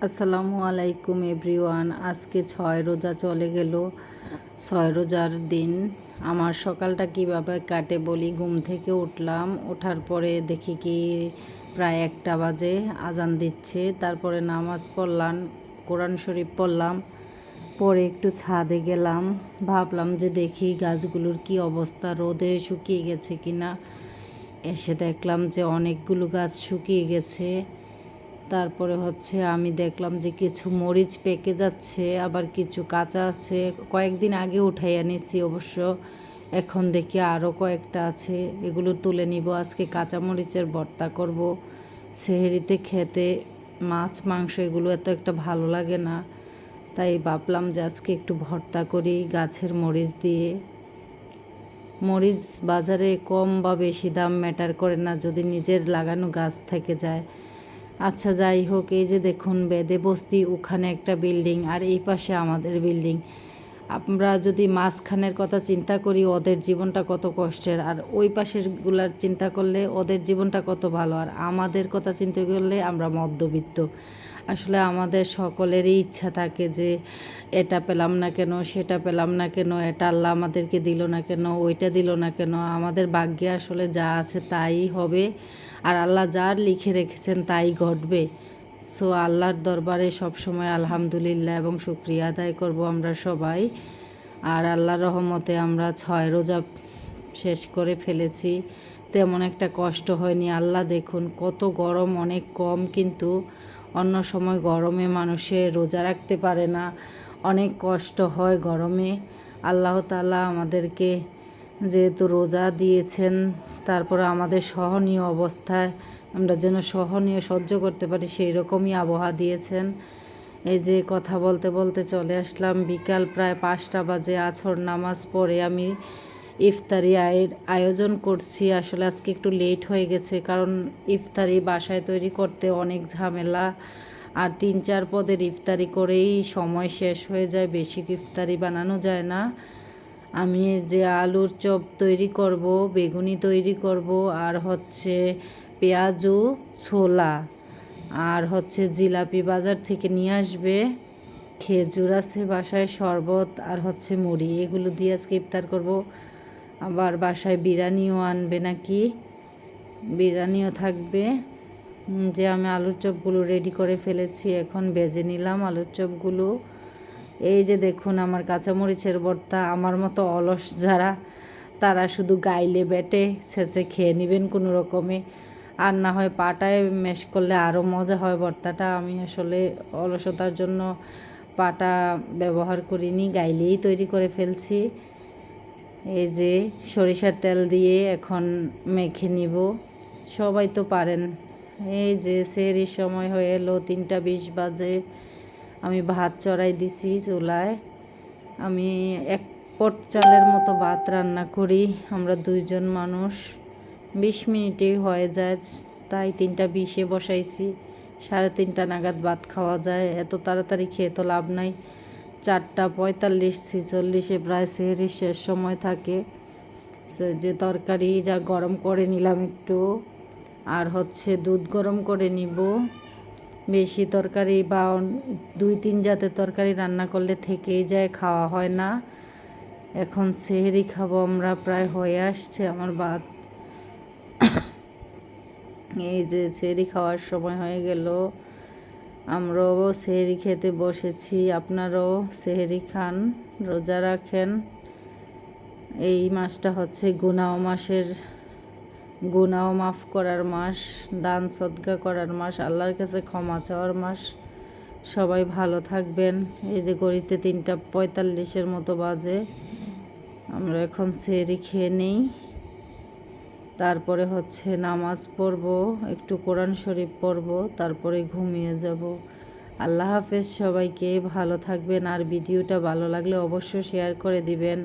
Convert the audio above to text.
আসসালামু আলাইকুম এভরিওয়ান। আজকে 6 রোজা চলে গেল। 6 রোজার দিন আমার সকালটা কিভাবে কাটে বলি। ঘুম থেকে উঠলাম, ওঠার পরে দেখি কি প্রায় 1টা বাজে, আজান দিচ্ছে। তারপরে নামাজ পড়লাম, কোরআন শরীফ পড়লাম, পরে একটু ছাদে গেলাম। ভাবলাম যে দেখি গাছগুলোর কি অবস্থা, রোদে শুকিয়ে গেছে কিনা। এসে দেখলাম যে অনেকগুলো গাছ শুকিয়ে গেছে। তারপরে আমি দেখলাম যে কিছু মরিচ পেকে যাচ্ছে, আবার কিছু কাঁচা আছে। কয়েকদিন আগে উঠাইয়া নিছি অবশ্য, এখন দেখি আরও কয়েকটা আছে, এগুলো তুলে নিব। আজকে কাঁচা মরিচের ভর্তা করব। সেহরিতে খেতে মাছ মাংস এগুলো এত একটা ভালো লাগে না, তাই ভাবলাম যে আজকে একটু ভর্তা করি গাছের মরিচ দিয়ে। মরিচ বাজারে কম বা বেশি দাম ম্যাটার করে না, যদি নিজের লাগানো গাছ থেকে যায়। আচ্ছা, যাই হোক, এই যে দেখুন বেদে বস্তি, ওখানে একটা বিল্ডিং আর এই পাশে আমাদের বিল্ডিং। আমরা যদি মাঝখানের কথা চিন্তা করি, ওদের জীবনটা কত কষ্টের, আর ওই পাশের গুলার চিন্তা করলে ওদের জীবনটা কত ভালো, আর আমাদের কথা চিন্তা করলে আমরা মধ্যবিত্ত। আসলে আমাদের সকলেরই ইচ্ছা থাকে যে এটা পেলাম না কেন, সেটা পেলাম না কেন, এটা আল্লাহ আমাদেরকে দিল না কেন, ওইটা দিল না কেন। আমাদের ভাগ্যে আসলে যা আছে তাই হবে, আর আল্লাহ যার লিখে রেখেছেন তাই ঘটবে। সো আল্লাহর দরবারে সবসময় আলহামদুলিল্লাহ এবং শুকরিয়া আদায় করব আমরা সবাই। আর আল্লাহর রহমতে আমরা 6 রোজা শেষ করে ফেলেছি, তেমন একটা কষ্ট হয়নি। আল্লাহ দেখুন কত গরম, অনেক কম, কিন্তু অন্য সময় গরমে মানুষে রোজা রাখতে পারে না, অনেক কষ্ট হয় গরমে। আল্লাহ তাআলা আমাদেরকে যেহেতু রোজা দিয়েছেন, তারপরে আমাদের সহনীয় অবস্থায় আমরা যেন সহনীয় সহ্য করতে পারি, সেই রকমই আবহাওয়া দিয়েছেন। এই যে কথা বলতে বলতে চলে আসলাম বিকাল প্রায় 5টা বাজে। আছর নামাজ পড়ে আমি ইফতারি আয়োজন করছি। আসলে আজকে একটু লেট হয়ে গেছে, কারণ ইফতারি বাসায় তৈরি করতে অনেক ঝামেলা, আর 3-4 পদের ইফতারি করেই সময় শেষ হয়ে যায়, বেশি ইফতারি বানানো যায় না। আমি যে আলুর চপ তৈরি করব, বেগুনি তৈরি করব, আর পেঁয়াজু, ছোলা, আর জিলাপি বাজার থেকে নিয়ে আসবে, খেজুর আছে বাসায়, শরবত, আর মুড়ি, এগুলো দিয়ে আজকে ইফতার করব। আবার বাসায় বিরিয়ানিও আনবে নাকি, বিরিয়ানিও থাকবে। যে আমি আলুর চপগুলো রেডি করে ফেলেছি, এখন ভেজে নিলাম আলুর চপগুলো। এই যে দেখুন আমার কাঁচামরিচের ভর্তা। আমার মতো অলস যারা, তারা শুধু গাইলে বেটে ছেঁচে খেয়ে নেবেন কোনো রকমে, আর না হয় পাটায় ম্যাশ করলে আরও মজা হয় ভর্তাটা। আমি আসলে অলসতার জন্য পাটা ব্যবহার করিনি, গাইলেই তৈরি করে ফেলছি। এই যে সরিষার তেল দিয়ে এখন মেখে নিব, সবাই তো পারেন। এই যে সেহরির সময় হয়ে এলো, 3টা 20 বাজে। আমি ভাত চড়াই দিছি চুলায়। আমি 1 পট চালের মতো ভাত রান্না করি, আমরা 2জন মানুষ, 20 মিনিটেই হয়ে যায়, তাই 3টা 20-এ বসাইছি। 3:30 নাগাদ ভাত খাওয়া যায়, এত তাড়াতাড়ি খেয়ে তো লাভ নাই। 4:45-46-এ প্রায় সেহরির শেষ সময় থাকে। যে তরকারি যা গরম করে নিলাম একটু, আর দুধ গরম করে নিব। বেশি তরকারি বা 2-3 জাতের তরকারি রান্না করলে থেকেই যায়, খাওয়া হয় না। এখন সেহরি খাবো আমরা, প্রায় হয়ে আসছে আমার ভাত। এই যে সেহরি খাওয়ার সময় হয়ে গেল, আমরাও সেহরি খেতে বসেছি। আপনারাও সেহরি খান, রোজা রাখেন। এই মাসটা গুনাহ মাফ করার মাস, দান সদকা করার মাস, আল্লাহর কাছে ক্ষমা চাওয়ার মাস। সবাই ভালো থাকবেন। এই যে ঘড়িতে 3:45-এর মতো বাজে, আমরা এখন সেহরি খেয়ে নেই। তারপরে নামাজ পড়ব, একটু কোরআন শরীফ পড়ব, তারপরে ঘুমিয়ে যাব। আল্লাহ হাফেজ সবাইকে, ভালো থাকবেন। আর ভিডিওটা ভালো লাগলে অবশ্যই শেয়ার করে দিবেন।